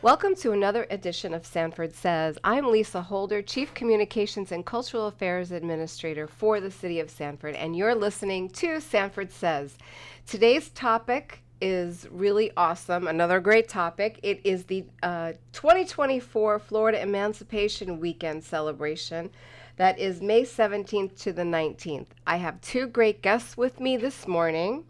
Welcome to another edition of Sanford Says. I'm Lisa Holder, Chief Communications and Cultural Affairs Administrator for the City of Sanford, and you're listening to Sanford Says. Today's topic is really awesome, another great topic. It is the 2024 Florida Emancipation Weekend celebration. That is May 17th to the 19th. I have two great guests with me this morning.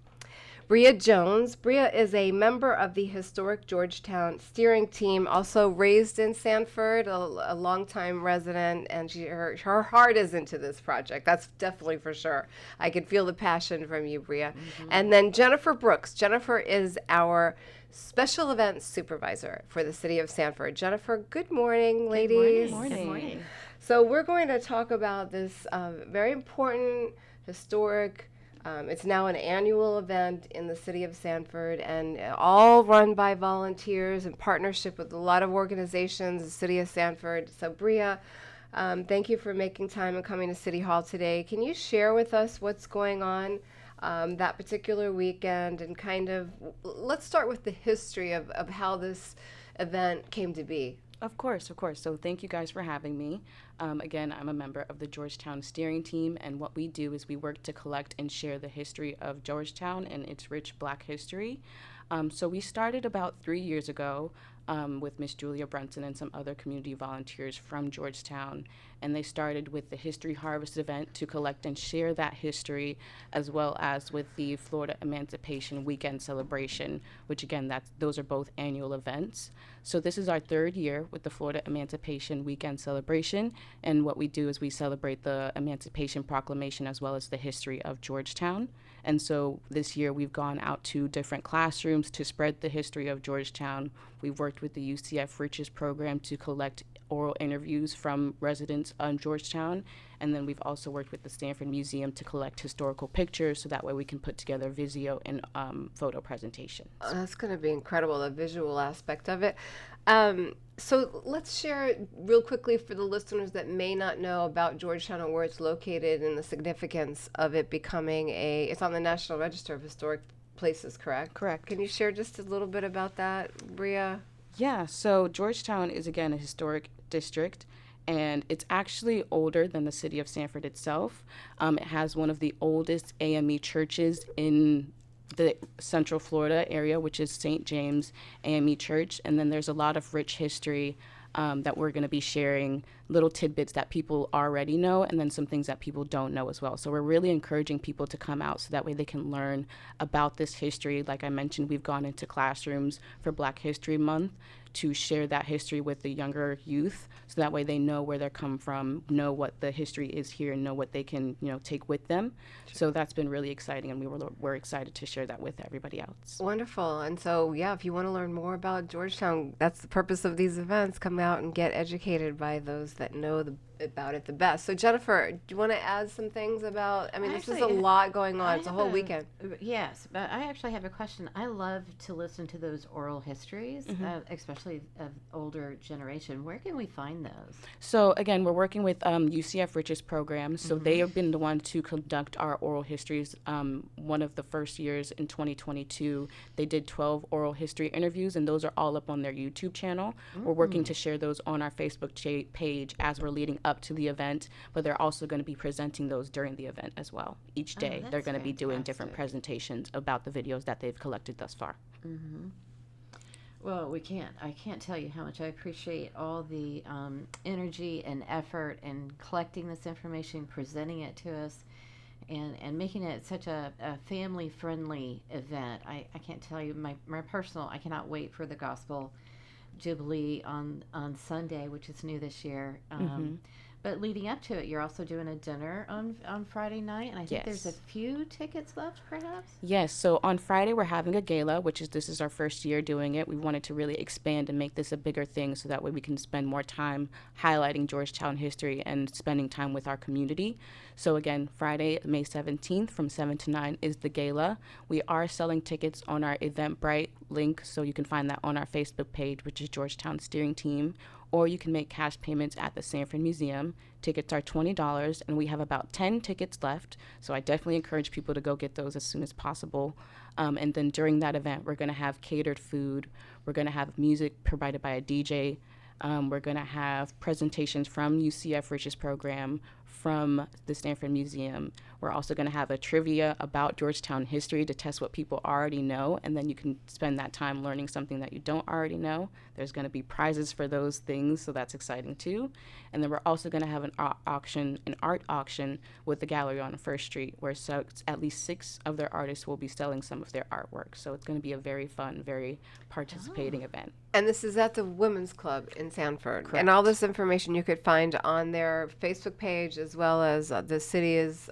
Brea Jones. Brea is a member of the Historic Georgetown Steering Team, also raised in Sanford, a longtime resident, and her heart is into this project. That's definitely for sure. I can feel the passion from you, Brea. Mm-hmm. And then Jennifer Brooks. Jennifer is our Special Events Supervisor for the City of Sanford. Jennifer, good morning, ladies. Good morning. Good morning. So we're going to talk about this very important, historic, it's now an annual event in the City of Sanford, and all run by volunteers in partnership with a lot of organizations, the City of Sanford. So Brea, thank you for making time and coming to City Hall today. Can you share with us what's going on that particular weekend, and kind of, let's start with the history of how this event came to be. Of course. So thank you guys for having me. Again, I'm a member of the Georgetown Steering Team, and what we do is we work to collect and share the history of Georgetown and its rich Black history. So we started about 3 years ago with Miss Julia Brunson and some other community volunteers from Georgetown, and they started with the History Harvest event to collect and share that history, as well as with the Florida Emancipation Weekend celebration, which again, those are both annual events. So this is our third year with the Florida Emancipation Weekend celebration, and what we do is we celebrate the Emancipation Proclamation as well as the history of Georgetown. And so this year we've gone out to different classrooms to spread the history of Georgetown. We've worked with the UCF Riches program to collect oral interviews from residents on Georgetown, and then we've also worked with the Sanford Museum to collect historical pictures, so that way we can put together video and photo presentations. That's going to be incredible, the visual aspect of it. So let's share real quickly for the listeners that may not know about Georgetown and where it's located and the significance of it becoming it's on the National Register of Historic Places, correct? Correct. Can you share just a little bit about that, Brea? Yeah, so Georgetown is, again, a historic district, and it's actually older than the city of Sanford itself. It has one of the oldest AME churches in the Central Florida area, which is St. James AME Church, and then there's a lot of rich history that we're going to be sharing, little tidbits that people already know, and then some things that people don't know as well. So we're really encouraging people to come out so that way they can learn about this history. Like I mentioned, we've gone into classrooms for Black History Month to share that history with the younger youth, so that way they know where they're come from, know what the history is here, and know what they can, take with them. So that's been really exciting, and we're excited to share that with everybody else. Wonderful. And so, yeah, if you want to learn more about Georgetown, that's the purpose of these events. Come out and get educated by those that know about it the best. So Jennifer, do you want to add some things about, this is a lot going on. It's a whole weekend. Yes, but I actually have a question. I love to listen to those oral histories, especially of older generation. Where can we find those? So again, we're working with UCF Riches program. So they have been the one to conduct our oral histories. One of the first years in 2022, they did 12 oral history interviews, and those are all up on their YouTube channel. We're working to share those on our Facebook page as we're leading up to the event, but they're also going to be presenting those during the event as well. Each day they're going to be doing different presentations about the videos that they've collected thus far. Well, I can't tell you how much I appreciate all the energy and effort in collecting this information, presenting it to us, and making it such a family-friendly event. I can't tell you, my personal, I cannot wait for the Gospel Jubilee on Sunday, which is new this year. But leading up to it, you're also doing a dinner on Friday night, and I think there's a few tickets left, perhaps? Yes, so on Friday we're having a gala, this is our first year doing it. We wanted to really expand and make this a bigger thing, so that way we can spend more time highlighting Georgetown history and spending time with our community. So again, Friday, May 17th from 7 to 9 is the gala. We are selling tickets on our Eventbrite link, so you can find that on our Facebook page, which is Georgetown Steering Team, or you can make cash payments at the Sanford Museum. Tickets are $20, and we have about 10 tickets left, so I definitely encourage people to go get those as soon as possible. And then during that event, we're going to have catered food. We're going to have music provided by a DJ. We're going to have presentations from UCF Rich's program, from the Stanford Museum. We're also going to have a trivia about Georgetown history to test what people already know, and then you can spend that time learning something that you don't already know. There's going to be prizes for those things, so that's exciting too. And then we're also going to have an art auction with the gallery on First Street, where at least 6 of their artists will be selling some of their artwork. So it's going to be a very fun, very participating event. And this is at the Women's Club in Sanford. Correct. And all this information you could find on their Facebook page as well as the city's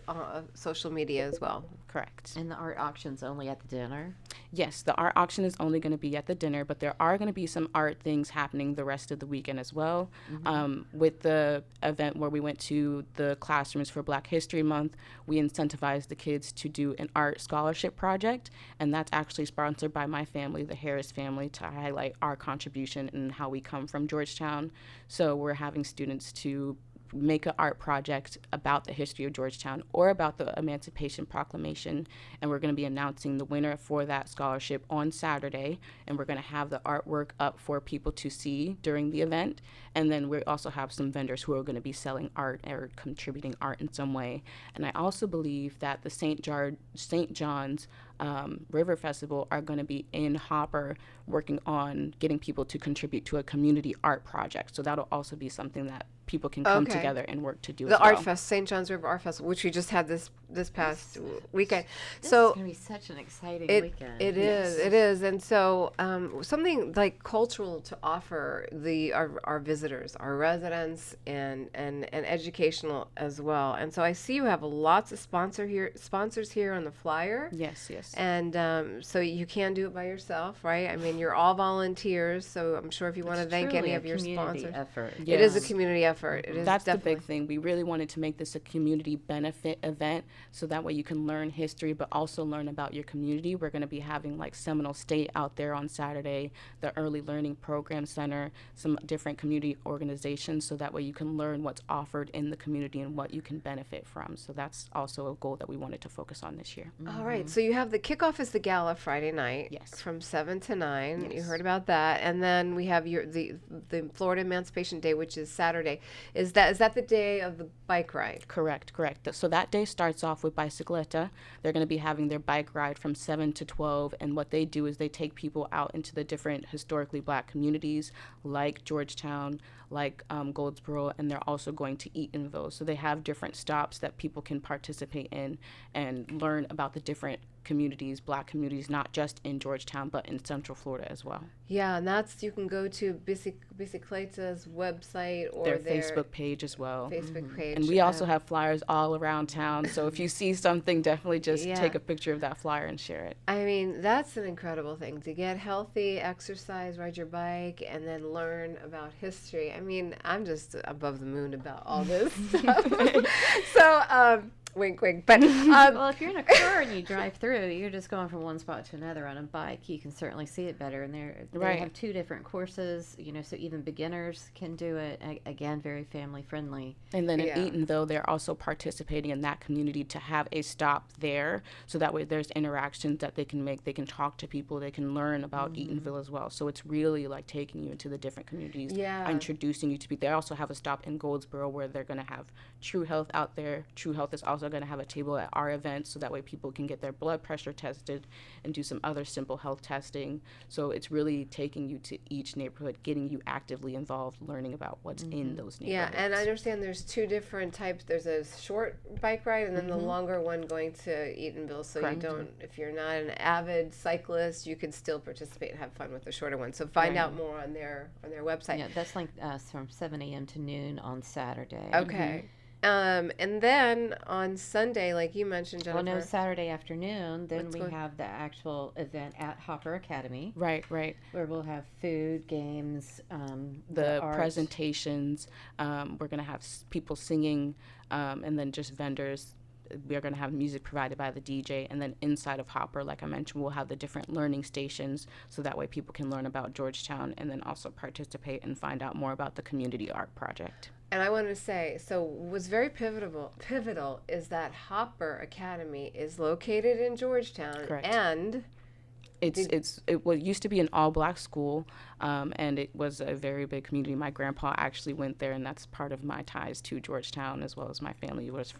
social media as well. Correct. And the art auction's only at the dinner? Yes, the art auction is only going to be at the dinner, but there are going to be some art things happening the rest of the weekend as well. With the event where we went to the classrooms for Black History Month, we incentivized the kids to do an art scholarship project, and that's actually sponsored by my family, the Harris family, to highlight our contribution and how we come from Georgetown. So we're having students to make an art project about the history of Georgetown or about the Emancipation Proclamation, and we're going to be announcing the winner for that scholarship on Saturday, and we're going to have the artwork up for people to see during the event. And then we also have some vendors who are going to be selling art or contributing art in some way. And I also believe that the St. John's River Festival are going to be in Hopper working on getting people to contribute to a community art project. So that'll also be something that people can come together and work to do The as well. Art Fest, St. John's River Art Festival, which we just had this past weekend. This So is going to be such an exciting weekend. It is. And so something like cultural to offer our visitors, our residents, and educational as well. And so I see you have lots of sponsors here on the flyer. Yes. And so you can do it by yourself, right? I mean, you're all volunteers, so I'm sure if you want to thank any of your sponsors. Effort. It is a community effort. It is That's definitely the big thing. We really wanted to make this a community benefit event, so that way you can learn history but also learn about your community. We're going to be having like Seminole State out there on Saturday, the Early Learning Program Center, some different community organizations, so that way you can learn what's offered in the community and what you can benefit from. So that's also a goal that we wanted to focus on this year. All right. So you have the kickoff is the Gala Friday night. Yes. From 7 to 9. Yes. You heard about that. And then we have the Florida Emancipation Day, which is Saturday. Is that the day of the bike ride? Correct. So that day starts off with Bicicleta. They're going to be having their bike ride from 7 to 12, and what they do is they take people out into the different historically Black communities like Georgetown, like Goldsboro, and they're also going to Eatonville. So they have different stops that people can participate in and learn about the different communities, Black communities, not just in Georgetown, but in Central Florida as well. Yeah, and you can go to Bicicleta's website or Their Facebook page as well. Facebook page. And we also have flyers all around town. So if you see something, definitely just take a picture of that flyer and share it. I mean, that's an incredible thing to get healthy, exercise, ride your bike, and then learn about history. I mean, I'm just above the moon about all this stuff. So, wink, wink. But well, if you're in a car and you drive through, you're just going from one spot to another. On a bike, you can certainly see it better. And they have 2 different courses, so even beginners can do it. Again, very family friendly. And then in Eatonville, they're also participating in that community to have a stop there, so that way there's interactions that they can make. They can talk to people. They can learn about Eatonville as well. So it's really like taking you into the different communities, introducing you to people. They also have a stop in Goldsboro where they're going to have True Health out there. True Health is also going to have a table at our event, so that way people can get their blood pressure tested and do some other simple health testing. So it's really taking you to each neighborhood, getting you actively involved, learning about what's in those neighborhoods. Yeah, and I understand there's 2 different types. There's a short bike ride and then the longer one going to Eatonville. So you don't, if you're not an avid cyclist, you can still participate and have fun with the shorter one. So find out more on their website. Yeah, that's like from 7 a.m. to noon on Saturday. Okay. And then on Sunday, like you mentioned, Jennifer. Well, no, Saturday afternoon, then we have the actual event at Hopper Academy. Right. Where we'll have food, games, the presentations. We're going to have people singing, and then just vendors we are going to have music provided by the DJ. And then inside of Hopper, like I mentioned, we'll have the different learning stations, so that way people can learn about Georgetown and then also participate and find out more about the community art project. And I wanted to say, so what's very pivotal is that Hopper Academy is located in Georgetown. Correct. And it used to be an all-black school, and it was a very big community. My grandpa actually went there, and that's part of my ties to Georgetown, as well as my family was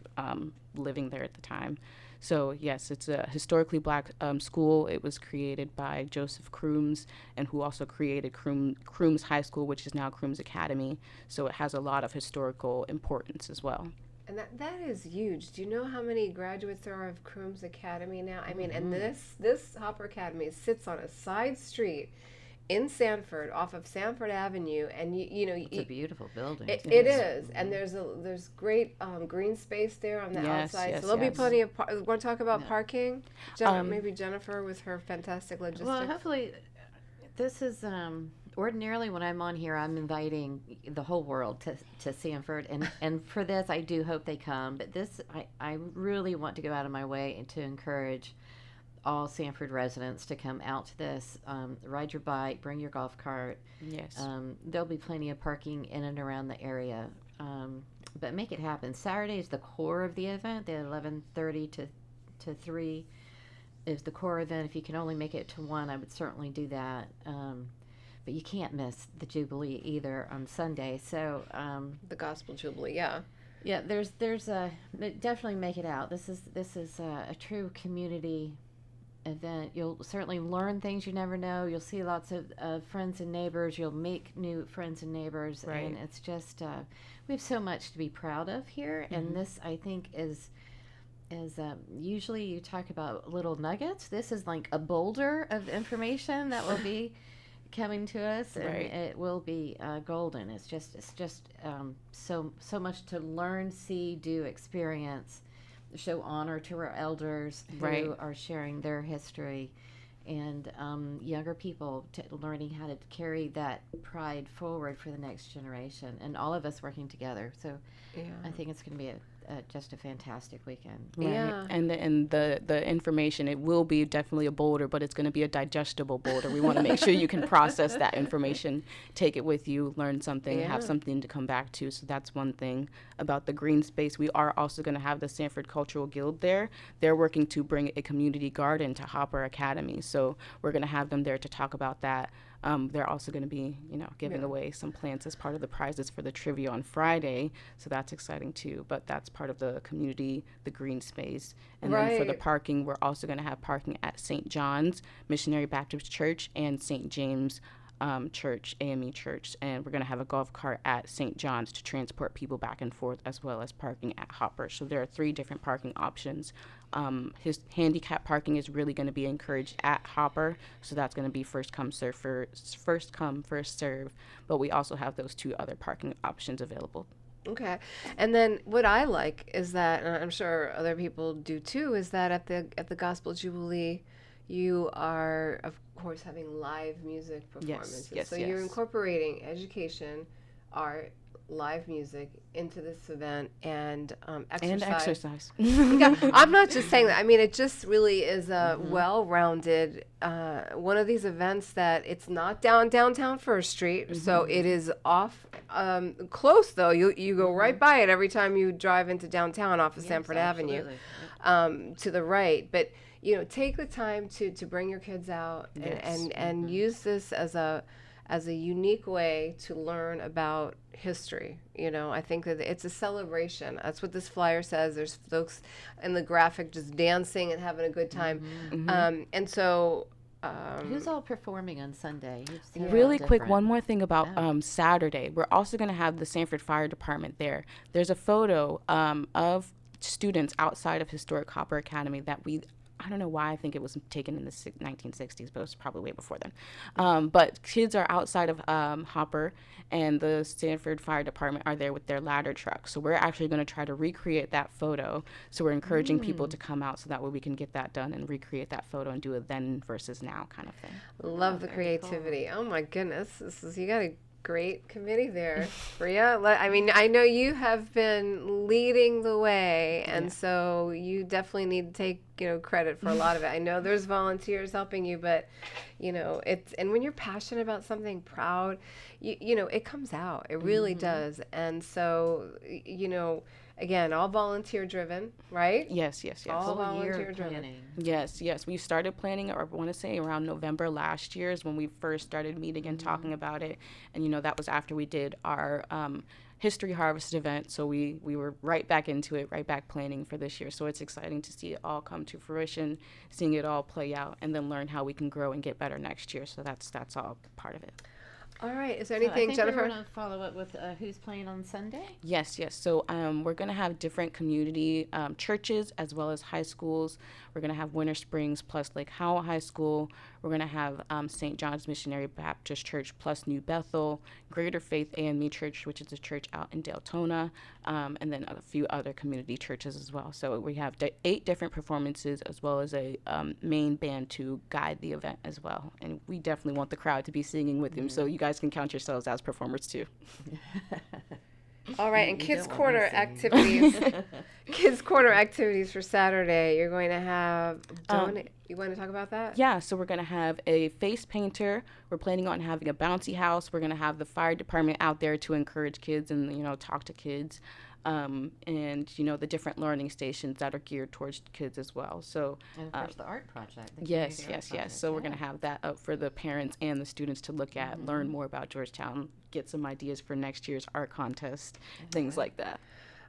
living there at the time. So yes, it's a historically black school. It was created by Joseph Crooms, and who also created Crooms High School, which is now Crooms Academy. So it has a lot of historical importance as well. And that is huge. Do you know how many graduates there are of Crooms Academy now? I mean, and this Hopper Academy sits on a side street in Sanford, off of Sanford Avenue, and It's a beautiful building. It is, and there's great green space there on the outside. Yes, so there'll be yes. plenty of. Want to talk about parking? Maybe Jennifer with her fantastic logistics. Well, hopefully, this is ordinarily when I'm on here, I'm inviting the whole world to Sanford, and for this, I do hope they come. But this, I really want to go out of my way and to encourage all Sanford residents to come out to this. Ride your bike, bring your golf cart. Yes. There'll be plenty of parking in and around the area, but make it happen. Saturday is the core of the event. The 11:30 to 3 is the core event. If you can only make it to 1, I would certainly do that. But you can't miss the Jubilee either on Sunday. So the Gospel Jubilee, yeah. Yeah, there's definitely make it out. This is a true community event. You'll certainly learn things you never know. You'll see lots of friends and neighbors. You'll make new friends and neighbors, Right. and it's just we have so much to be proud of here. And this, I think, is usually you talk about little nuggets. This is like a boulder of information that will be coming to us, and Right. it will be golden. It's just so much to learn, see, do, experience, show honor to our elders who Right. are sharing their history, and younger people learning how to carry that pride forward for the next generation, and all of us working together. So Yeah. I think it's going to be just a fantastic weekend. Right. Yeah. And the information, it will be definitely a boulder, but it's going to be a digestible boulder. We want to make sure you can process that information, take it with you, learn something, Yeah. have something to come back to. So that's one thing about the green space. We are also going to have the Sanford Cultural Guild there. They're working to bring a community garden to Hopper Academy. So we're going to have them there to talk about that. They're also going to be, giving away some plants as part of the prizes for the trivia on Friday. So that's exciting too. But that's part of the community, the green space. And then for the Right. parking, we're also going to have parking at St. John's Missionary Baptist Church and St. James Church, AME Church. And we're going to have a golf cart at St. John's to transport people back and forth, as well as parking at Hopper. So there are 3 different parking options. His handicap parking is really going to be encouraged at Hopper, so that's going to be first come, first serve. But we also have those 2 other parking options available. Okay. And then what I like is that, and I'm sure other people do too, is that at the Gospel Jubilee, you are of course having live music performances. yes, so you're yes. incorporating education, art, live music into this event, and exercise. And exercise. Yeah, I'm not just saying that. I mean, it just really is a well-rounded one of these events that it's not downtown First Street, so it is off close though. You go right by it every time you drive into downtown off of Yes, Sanford Avenue, absolutely. to the right. But take the time to bring your kids out Yes. and use this as a unique way to learn about history. I think that it's a celebration. That's what this flyer says. There's folks in the graphic just dancing and having a good time. And so Who's all performing on Sunday? Who's Really all quick, different? one more thing about Saturday. We're also going to have the Sanford Fire Department there. There's a photo of students outside of Historic Hopper Academy that I don't know why I think it was taken in the 1960s, but it was probably way before then. But kids are outside of Hopper, and the Sanford Fire Department are there with their ladder truck. So we're actually going to try to recreate that photo. So we're encouraging people to come out so that way we can get that done and recreate that photo and do a then versus now kind of thing. love the very cool. creativity. Oh my goodness, you got to great committee there, Brea. I mean, I know you have been leading the way, and so you definitely need to take, credit for a lot of it. I know there's volunteers helping you, but, and when you're passionate about something, proud, it comes out. It really does. And so, again, all volunteer driven, right? Yes. All volunteer driven. Yes. We started planning, or I want to say around November last year is when we first started meeting and talking about it. And, that was after we did our History Harvest event. So we were right back into it, right back planning for this year. So it's exciting to see it all come to fruition, seeing it all play out, and then learn how we can grow and get better next year. So that's all part of it. All right. Is there So anything, I think Jennifer? we're going to follow up with who's playing on Sunday. Yes. So we're going to have different community churches as well as high schools. We're going to have Winter Springs plus Lake Howell High School. We're going to have St. John's Missionary Baptist Church plus New Bethel, Greater Faith AME Church, which is a church out in Deltona, and then a few other community churches as well. So we have 8 different performances as well as a main band to guide the event as well. And we definitely want the crowd to be singing with them, so you guys can count yourselves as performers too. All right, and You Kids don't want Corner me singing. activities. Kids Corner activities for Saturday. You're going to have you want to talk about that? Yeah, so we're going to have a face painter. We're planning on having a bouncy house. We're going to have the fire department out there to encourage kids and, talk to kids. And, the different learning stations that are geared towards kids as well. So, And of course, the art project. The yes. community art project, So we're going to have that up for the parents and the students to look at, learn more about Georgetown, get some ideas for next year's art contest, things like that.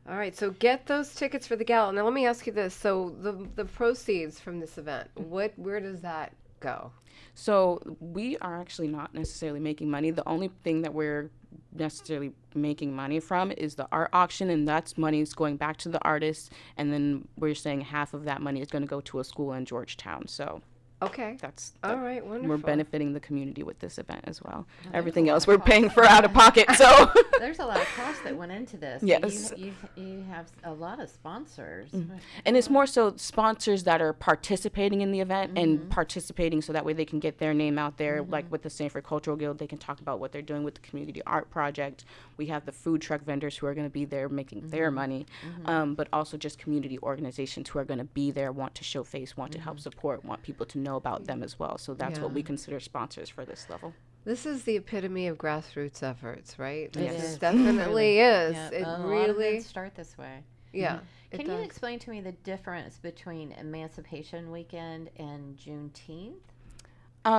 All right, so get those tickets for the gala. Now let me ask you this: so the proceeds from this event, where does that go? So we are actually not necessarily making money. The only thing that we're necessarily making money from is the art auction, and that's money is going back to the artists, and then we're saying half of that money is going to go to a school in Georgetown. So Okay. that's All right, wonderful. we're benefiting the community with this event as well. there's Everything a lot else of we're cost. paying for out of pocket. So There's a lot of cost that went into this. but Yes. You have a lot of sponsors. and it's more so sponsors that are participating in the event and participating so that way they can get their name out there. Like with the Sanford Cultural Guild, they can talk about what they're doing with the community art project. We have the food truck vendors who are going to be there making their money, but also just community organizations who are going to be there, want to show face, want to help support, want people to know about them as well. So that's what Yeah. we consider sponsors for this level. This is the epitome of grassroots efforts, right? It This is. definitely is. Yeah, It a lot of really, events start this way. yeah. it Can you does. explain to me the difference between Emancipation Weekend and Juneteenth?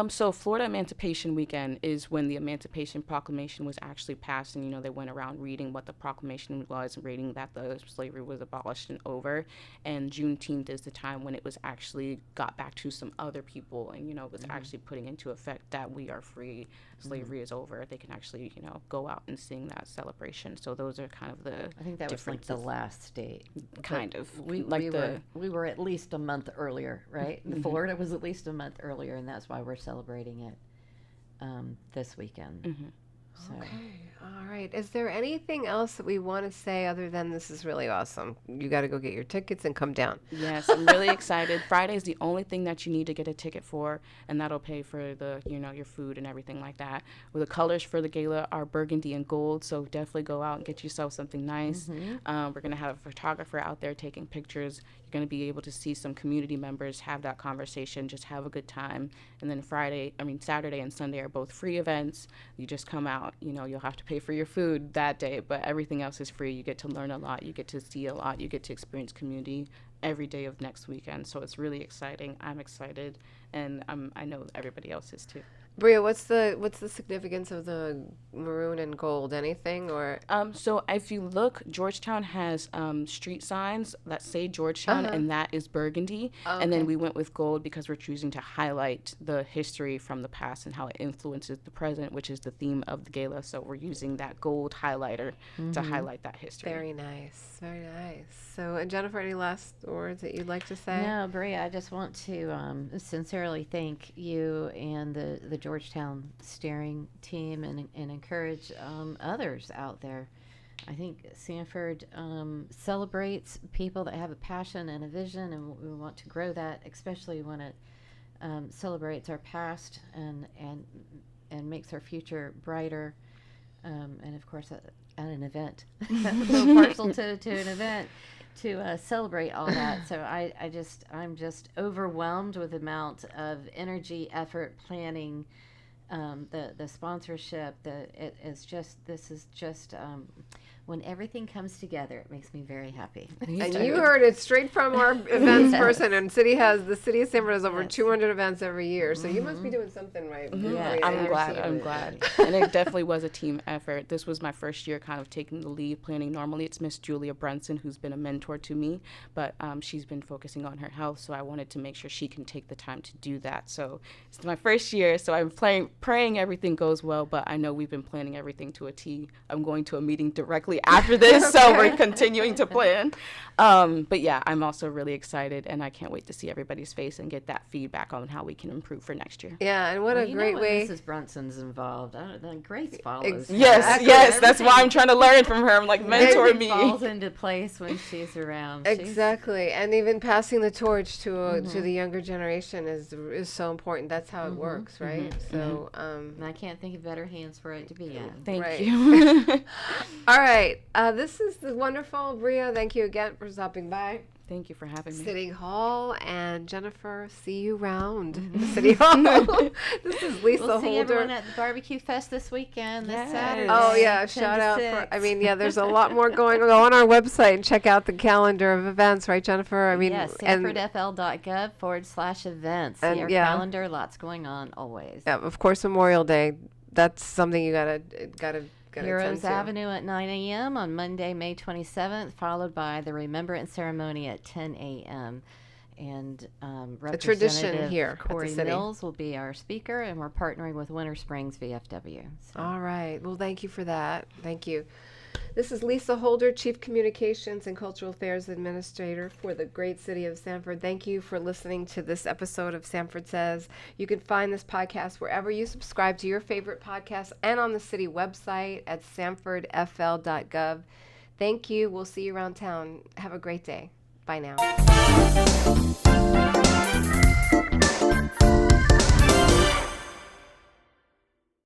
So Florida Emancipation Weekend is when the Emancipation Proclamation was actually passed, and they went around reading what the proclamation was, reading that the slavery was abolished and over. And Juneteenth is the time when it was actually got back to some other people, and was actually putting into effect that we are free, slavery is over. They can actually go out and sing that celebration. So those are kind of the I think that was like the differences. last state. Kind of We, like we were at least a month earlier, right? Florida was at least a month earlier, and that's why we're celebrating it this weekend. So Okay. All right. Is there anything else that we want to say other than this is really awesome? You got to go get your tickets and come down. Yes, I'm really excited. Friday is the only thing that you need to get a ticket for, and that'll pay for the, your food and everything like that. Well, the colors for the gala are burgundy and gold, so definitely go out and get yourself something nice. We're going to have a photographer out there taking pictures. You're going to be able to see some community members, have that conversation, just have a good time. And then Saturday and Sunday are both free events. You just come out, you'll have to pay for your food that day, but everything else is free. You get to learn a lot, you get to see a lot, you get to experience community every day of next weekend. So it's really exciting. I'm excited, and I know everybody else is too. Brea, what's the significance of the maroon and gold? Anything or? So if you look, Georgetown has street signs that say Georgetown, and that is burgundy. Oh, And then okay. we went with gold because we're choosing to highlight the history from the past and how it influences the present, which is the theme of the gala. So we're using that gold highlighter to highlight that history. Very nice. Very nice. So, and Jennifer, any last words that you'd like to say? no, Brea, I just want to sincerely thank you and the Georgetown steering team and encourage others out there. I think Sanford celebrates people that have a passion and a vision, and we want to grow that, especially when it celebrates our past and makes our future brighter. and of course at an event, so partial to an event to celebrate all that. So I'm just overwhelmed with the amount of energy, effort, planning, the sponsorship. This is just when everything comes together, it makes me very happy. And you heard it straight from our events person. And the city of Sanford has over 200 events every year, so you must be doing something right. Yeah, I'm glad. And it definitely was a team effort. This was my first year kind of taking the lead planning. Normally it's Miss Julia Brunson, who's been a mentor to me, but she's been focusing on her health, so I wanted to make sure she can take the time to do that. So it's my first year, so I'm praying everything goes well, but I know we've been planning everything to a T. I'm going to a meeting directly after this, so we're continuing to plan. But yeah, I'm also really excited, and I can't wait to see everybody's face and get that feedback on how we can improve for next year. Yeah, and what a great way. Mrs. Brunson's involved. Grace follows. Yes, that's why I'm trying to learn from her. I'm like, mentor me. Falls into place when she's around. Exactly, and even passing the torch to the younger generation is so important. That's how it works, right? So, and I can't think of better hands for it to be in. Thank you. All right. This is the wonderful Brea. Thank you again for stopping by. Thank you for having me. City Hall, and Jennifer, see you around City Hall. This is Lisa We'll Holder. see everyone at the Barbecue Fest this weekend, this Saturday. Oh, yeah. Shout out for, there's a lot more going on. Go on our website and check out the calendar of events, right, Jennifer? Yes, sanfordfl.gov/events. See our calendar, lots going on always. Yeah, of course, Memorial Day. That's something you gotta Heroes Avenue at 9 a.m. on Monday, May 27th, followed by the Remembrance Ceremony at 10 a.m. And a tradition here Corey at the city. Mills will be our speaker, and we're partnering with Winter Springs VFW. So. All right. Well, thank you for that. Thank you. This is Lisa Holder, Chief Communications and Cultural Affairs Administrator for the great city of Sanford. Thank you for listening to this episode of Sanford Says. You can find this podcast wherever you subscribe to your favorite podcast and on the city website at sanfordfl.gov. Thank you. We'll see you around town. Have a great day. Bye now.